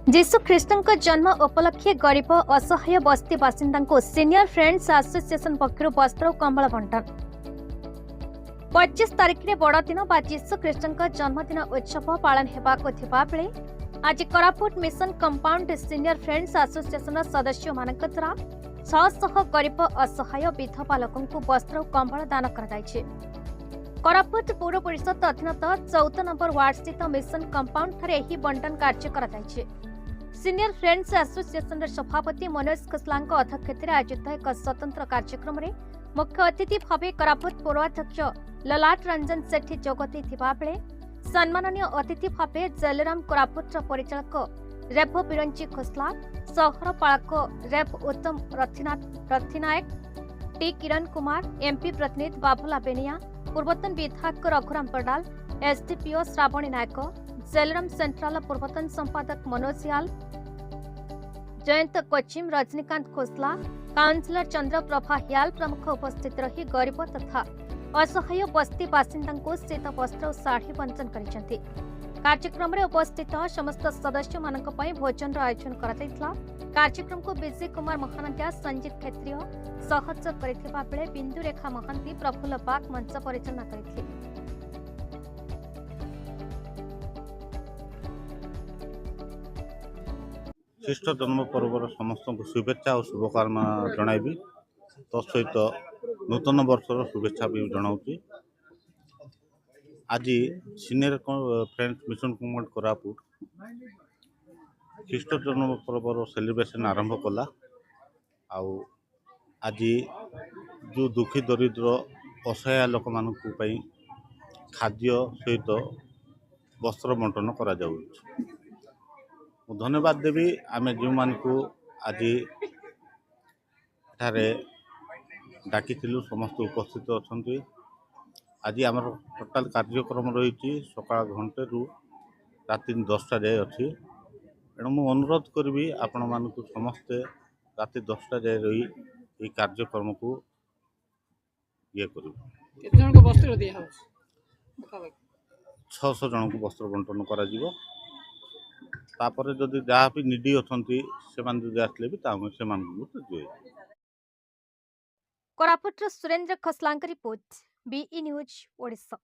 जीशु ख्रीष्टଙ୍କ जन्म उपलक्षे गरीब असहाय बस्ती बासिंदा को सीनियर फ्रेंड्स एसोसिएशन पक्षर वस्त्र और कंबल बंटन 25 तारिख में बड़ दिन बा जीशु ख्रीष्टଙ୍କ जन्मदिन उत्सव पालन हेबाको थिबा बेले आज Koraput mission compound senior friends association सदस्य मानक द्वारा 600 गरीब असहाय विधवा लोकंकु वस्त्र और कंबल दान कराଯାଇଛି। कोरापुट पौर परिषद अधीनत 14 नंबर वार्ड स्थित मिशन कंपाउंड ठारे एही बंटन कार्य कराଯାଇଛି। सीनियर फ्रेंड्स एसोसिएशन सभापति मनोज खोसलांक अध्यक्षतार आयोजित एक स्वतंत्र कार्यक्रम में मुख्य अतिथि भाव कोरापुट पौराध्यक्ष ललाट रंजन सेठी जोगदी थिबा बेले सम्माननीय अतिथि भाव जयराम कोरापुट परिचालक रेप बिरंची खोसला, सहरपालक रेप उत्तम रथिनायक, टी किरण कुमार, एमपी प्रतिनिधि बाबुला बेनिया, पूर्वतन विधायक रघुराम पडाल, एसडीपीओ श्रावणी नायक, जयराम सेंट्रल पूर्वतन संपादक मनोज याल, जयंत कोचिम, रजनीकांत खोसला, काउंसिलर चंद्रप्रभा याल प्रमुख उपस्थित रही गरीब तथा असहाय बस्ती बासिंदा को शीत वस्त्र और साड़ी बंटन करिसेंति। कार्यक्रम में उपस्थित समस्त सदस्य मानक पई भोजन आयोजन कराଯାଇଥିଲା। कार्यक्रम को विजय कुमार महानंदिया, संजीत क्षेत्रीय सहयोग करथिबा बेले बिंदु रेखा महांती, प्रफुल्ल बाग मंच परिचालना करथिले। ख्रीष्ट जन्म पर्वर समस्त शुभेच्छा और शुभकामना जणाइबी। तत्सहित नूतन वर्षर शुभेच्छा भी जनाऊँगी। आज senior friends mission compound Koraput ख्रीष्ट जन्म पर्वर सेलिब्रेशन आरंभ कला। आज जो दुखी दरिद्र असहाय लोक मान खाद्य सहित वस्त्र बंटन करा जाउछि। धन्यवाद देवी आमे जो मान को आज एठारे डाकी समस्त उपस्थित अच्छा। आज आम टोटाल कार्यक्रम रही सका घंटे रु राति 10टा जाए अच्छी। तेणु मु अनुरोध करी आपण मान समस्ते राति 10टा जाए रही ये कार्यक्रम को ये कर 600 जन को वस्त्र बंटन करा तापर जदि जहाँ भी निडी अच्छा से आसले भी से कोरापुट सुरेंद्र खोसलांक रिपोर्ट बीई न्यूज ओडिशा।